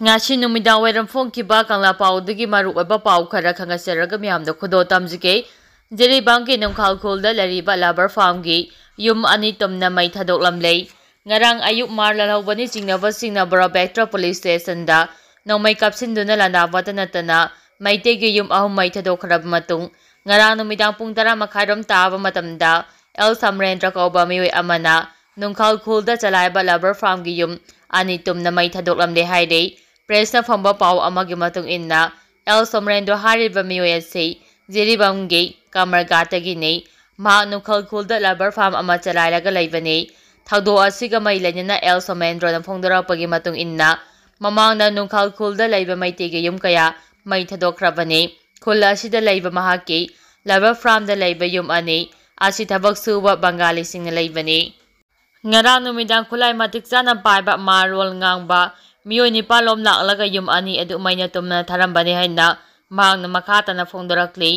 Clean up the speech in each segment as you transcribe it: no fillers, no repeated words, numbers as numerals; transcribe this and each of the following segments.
Ngasi numidang wairam phongkiba kangla paudagi maruoba pau khara khangasaraga miyamda khudo tamjike Jiribangki nungkhalkhulda lariba labar farmgi yum ani tumna mai thadoklamlei ngarang ayuk mar lalhobani jingnabasingna Borabektra police stationda nongmai kapsinduna lanabata natana maitegi yum ahum mai thadokhrab matung ngarang numidang pung 10 makhairam taba matamda El Samrendra kauba mioi amana nungkhalkhulda chalaiba labar farmgi yum ani tumna mai thadoklamle haidei Presna famba pau amagi matung inna El Samrendra hariba mioi ase Jiribamgi Kamargatagi ne ma nungkhalkhulda labar farm ama chalairaga leibane thagdo asiga mai lenina El Samrendra na phongdorapagi matung inna mamangna nungkhalkhulda leiba maitege yum kaya mai thadokrabane khula asida leiba mahaki labar farm da leiba yum ani asi thabak suba Bengali singna leibane ngarang numidang khulai matik chana paiba marol ngangba mioi nipalom laklaga yum ani adu maina tumna tharambane haina mangna makhatana phongdorakli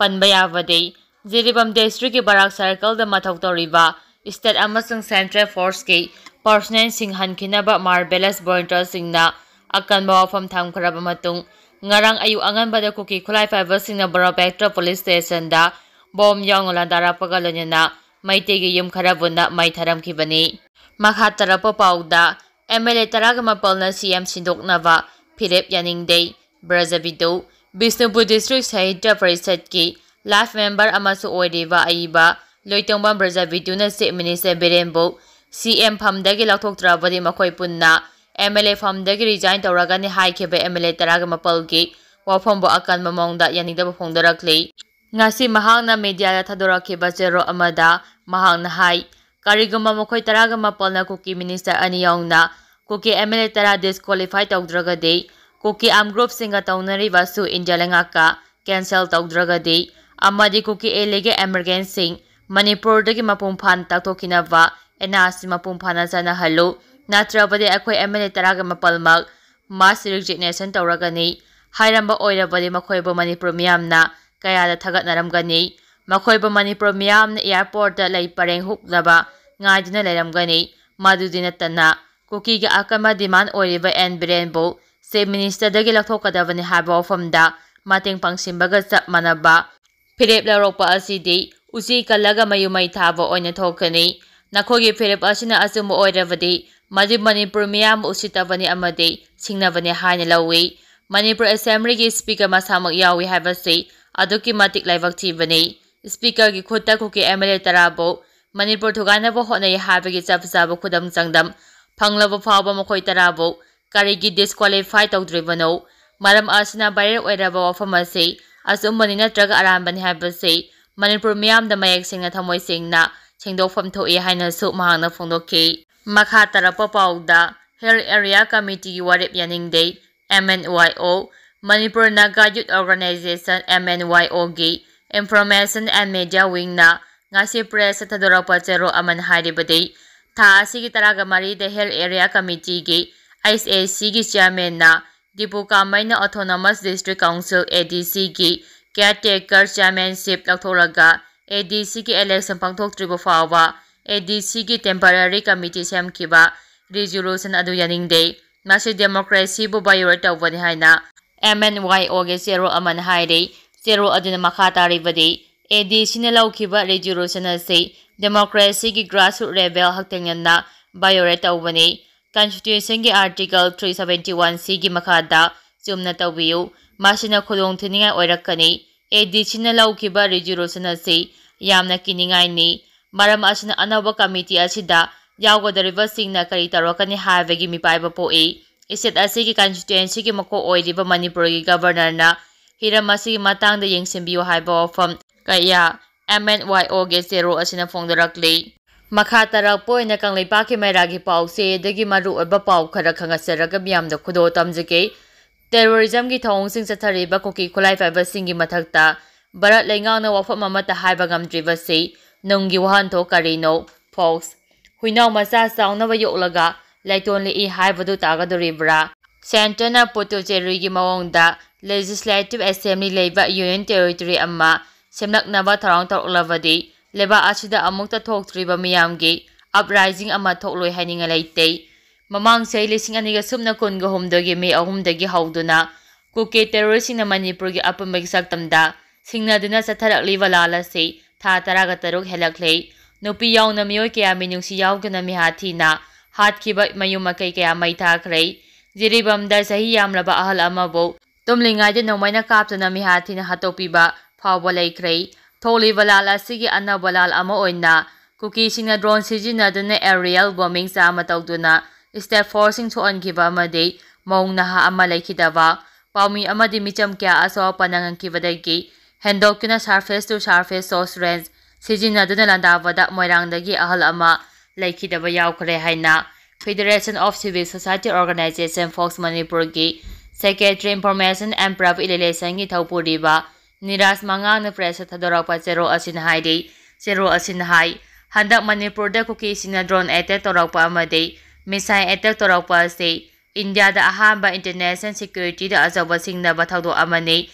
Panbayavade, Jiribam District ki Barak Circle da Mathautoriba, State Amasung Central Force ki Personnel Singhan Kinaba Marvelous Burnter Singna, Akan Bawafam Thamkaraba Matung, Ngarang Ayu Angan Bada Kuki Kulai Fiber Singna Borabektra Police Station da, Bom Yang Landara Pagalonyana, Maitegi Yum Karabuna, Maitharam Kibani, Makhatarapo Pauda, MLA Taragamapalna CM Sindok Nava, Philip Yaning Day, Brazavido, Bisnupur District Sahitya Parishad ki Life Member amasu oiriba aiba Loitongban Brazaviduna State Minister Birembo CM Phamdagi lathoktrabadi makhoi punna MLA Phamdagi resign tawragani haikhebe MLA taraga mapalgi wafambo akan mamongda yanidaba phongdorakli ngasi mahangna media la thadorakhiba chero amada mahangna hai kariguma makhoi taraga mapalna kuki minister ani yaungna kuki MLA tara disqualify tawdragade Kuki am group singa taunari vasu Injalengaka cancel tawdragadi amadi kuki elege emergency Manipur dagi mapumphan taktokinava enasi mapumphan sana halu natrabadi akhoi MLA taraga mapalmak mass resignation tawragani hairamba oirabadi makhoiba Manipur miyamna kayada thagatnaramgani makhoiba Manipur miyamna airport da lei pareng huklaba ngaiduna leiramgani madudina tana kuki ga akama demand oiriba en Birenbo State Minister dagi lathokadabani haba wafamda mateng pangsimbaga chap manaba phirep laropa asidi usi kalaga mayumai thaba oina thokani nakhogi phirep asina asumu oirabadi madi Manipur miyam usitabani amade singnabani haina lawi Manipur Assembly gi speaker masamak yawi habasi aduki matik laibak thibani speaker gi khutta kuki MLA tarabo Manipur thugana bo honai habagi chapsaba khudam changdam phanglaba phawba makhoi tarabo Karigi disqualify tawdribano maram asina bayar oiraba wafam ase asumani natraga arambani habase Manipur miyam da mayak singna thamoi singna singdokfam thoi haina su mahangna phongdokki makha tarapa pauda Hill Area Committee gi warip yaning day MNYO Manipur Naga Youth Organization MNYO gi Information and Media Wing na ngasi press sa thadorapa chero aman haribade tha asigi taraga mari the Hill Area Committee gi ISAC ki chairman na Dipu Kamaina Autonomous District Council ADC ki caretaker chairmanship lakthoraga ADC ki election pangthoktribo fawa ADC ki temporary committee semkiba resolution adu yaningde masi democracy bu bayor tawbani haina MNYO ge zero aman haire zero aduna makhatari badi ADC na lawkiba resolution ase democracy ki grassroots level haktenganna bayor tawbani Constitution ki Article 371C ki makhada chumna tawbiyu masina khulong thiningai oirakani ADC na lawkiba resolution ase yamna kiningai ni maram asina anaba committee asida yawgadariba singna kari tarakani habegi mipaiba poe iset ase ki constituency ki mako oiriba Manipur ki governor na hiramasi matangda yengsimbiyo haiba wafam kaya MNYO ge zero asina phongdarakli Makhatara poina kanglai paki mairagi pause dagi maru oba pau khara khangasaraga miyamda khudo tamjike terrorism gi thong chathariba kuki khulai fiber singi mathakta barat leingangna wafam amata haiba ngamdriba se nunggi wahan tho karino fox huinaw macha saunaba yoklaga laiton li haibadu tagadoribra centerna Puducherry gi mawongda legislative assembly leiba union territory amma semlaknaba tharang torlabadi leba asida amukta thoktriba miyamgi uprising ama thokloi haninga leite Mamang say lising aniga sumna kun gahumdogi May 3 hauduna Kuki terroristing na Manipur gi apumag saktamda singnaduna sa tharakli walala say tha 13 helaklay nupi yaw na miyoy kaya minungsi yaw gana mihati na hatkiba mayumakay kaya may thakray jiribamda sahi yamlaba ahal amabo tumlingay din nomayna kapto na mihati na hatopiba pawalay kray tholi walala sige anna walal ama oina kuki singna drone sijinaduna aerial bombing sa matawduna step forcing to onkiba amadi maung naha ama laikidaba paumi amadi micham kya aso panangan kibadagi hendok na surface to surface source range sijinaduna landavada moirangdagi ahal ama laikidaba yaukre haina Federation of Civil Society Organization Fox Manipur gi Secretary Information and Private Relation gi Thaupuriba Niras Mangang na presa thadorapa zero asinhai handak Manipur da kuki sina drone attack torapa amade missile attack torapa se India da ahamba international security da azawa singna bathado amane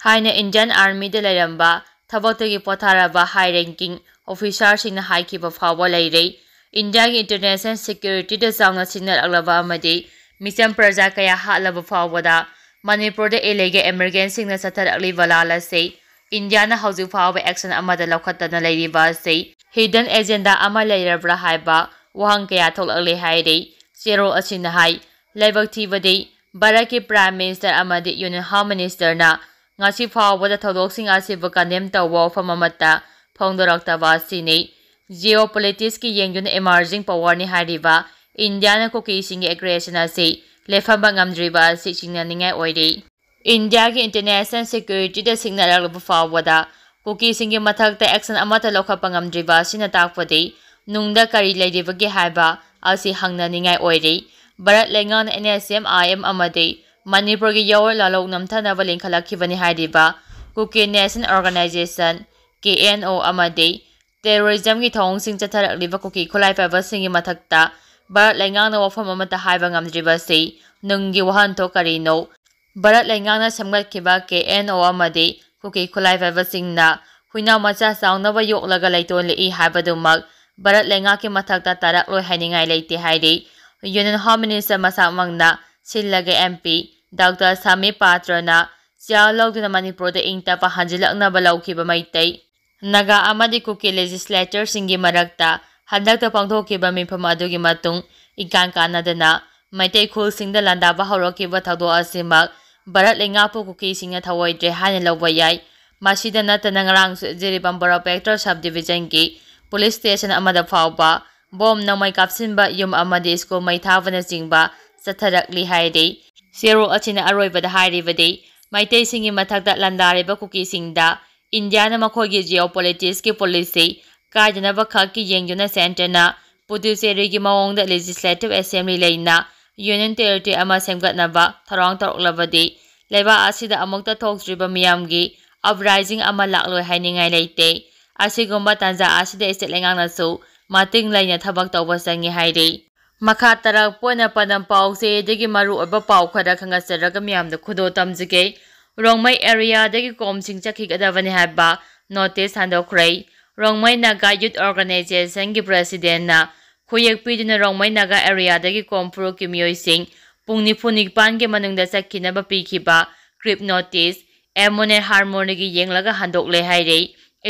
haina Indian Army da layamba thabotagi potharaba high ranking officer singna haikiba fawa lairei India ki international security da sauna signal aglaba amade mission praja kaya halaba fawada Manipur da elege emergency na satar agli walala se India na hauju fawa action amada laukhatta na lairiba se hidden agenda ama lairabra haiba wahang kaya thol agli haire zero asin hai laibak thibade Baraki Prime Minister amade Union Home Minister na ngasi fawada thodok sing asiba kanem tawa famamata phongdoraktaba sini Geopolitics ki yengyun emerging power ni hariba India na kuki singi aggression ase lefamba ngamdriba si singnaningai oire India ki international security da signal agba fawada kuki singi mathakta action amata lokhapa ngamdriba sina takpade nungda kari laidiba gi haiba asi hangnaningai oire Bharat lengan NSM IM amade Manipur gi yawar lalok namthana balin khalakibani hariba kuki National Organization KNO amade Terrorism ki thong sing chatharak liba kuki khulai pa singi mathakta Bharat lengang na wafam amata haiba ngamdriba se nunggi wahan to karino Bharat lengang na samgat kiba KNO amade kuki khulai pa singna huina macha saungna ba yoklaga laiton le haiba dumag Bharat lenga ki mathakta tarak loi hainingai leite haire Union Home Minister masamangna sillaga MP Dr. Sami Patra na siya lawduna Manipur da ingta pa hanjilak na balaw kiba maitai Naga amadi kuki legislature singi marakta handakta pangthokiba mifam adugi matung ikan kanadana maitai khul singda landaba horokiba thado asimak Bharat lengapo kuki singa thawoidre hane lawba yai masida natana ngarang jiribam Barapektor subdivision ki police station amada fawba bom namai kapsinba yum amadi school mai thavana singba satharakli haide zero achina aroibada hairibade maitai singi mathakta landariba kuki singda India na makhogi geopolitics ki policy kajanaba khaki yengjuna center na Puducherry gi mawongda legislative assembly leina union territory ama semgatnaba tharang taroklabadi leba asida amukta thoktriba miyamgi uprising ama lakloi hainingai leite asigumba tanja asida state lengang na su mating laina thabak tawba sangi haire makha tarak pona padam pause degi maru oba paw khada khanga saraga miyamda khudo tamjige Rongmai area dagi komsing chakhigadavani haba notice handokrai Rongmai Naga Youth Organization gi president na khuyek pidina Rongmai Naga area dagi kompro ki miyoi sing pungni phunikpan ge manungda chakhinaba pikhiba grip notice amone harmony gi yenglaga handokle haire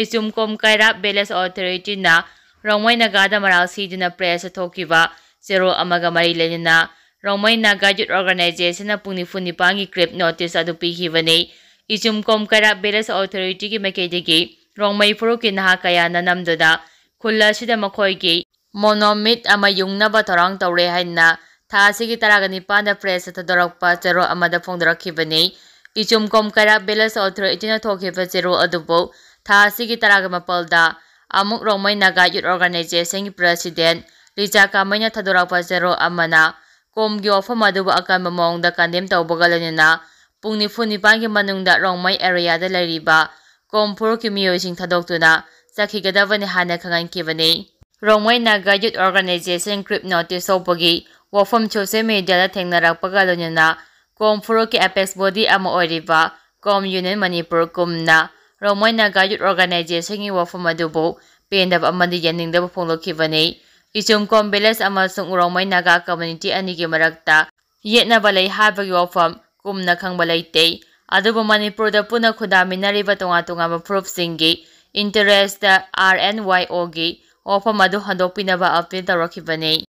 isum kom kaira balance authority na Rongmai Naga da maral sidina press thokiba zero amaga mari lenina Rongmai Naga Youth Organization na pungni phunipangi grip notice adu pikibane isum kom kara balance authority ki makedegi Rongmai puru ki naha kaya na namduna khulla sida makhoi ki monomit ama yungna ba tarang tawre haina tha sigi taragani panda press thadorakpa zero amada phongdorakhibane isum kom kara balance authority na thokiba zero adubo tha sigi taragama palda amuk Rongmai Naga Youth Organization ki president Richa Kamanya thadorakpa zero amana Komgi ofam aduba akan mamongda kandem tawbagalanina pungni phunipangi manungda Rongmai area da lariba kompur ki miyoising thadoktuna sakhigadavani hana khangankibani Rongmai Naga Youth Organization grip notice sopagi wafam social media da thengnarakpagalanina kompur ki apex body ama oiriba Kom Union Manipur kumna Rongmai Naga Youth Organization gi wafam adubo pendab amadi yaningda phonglokibani Ichumkom Village amasung Urongmai Naga community anigi marakta yetnaba lei habagi wafam kumna khangba leitei adubu Manipurda puna khudaminariba tonga proof singi interest RNYO gi wafam adu handokpinaba appeal tawrakhibane.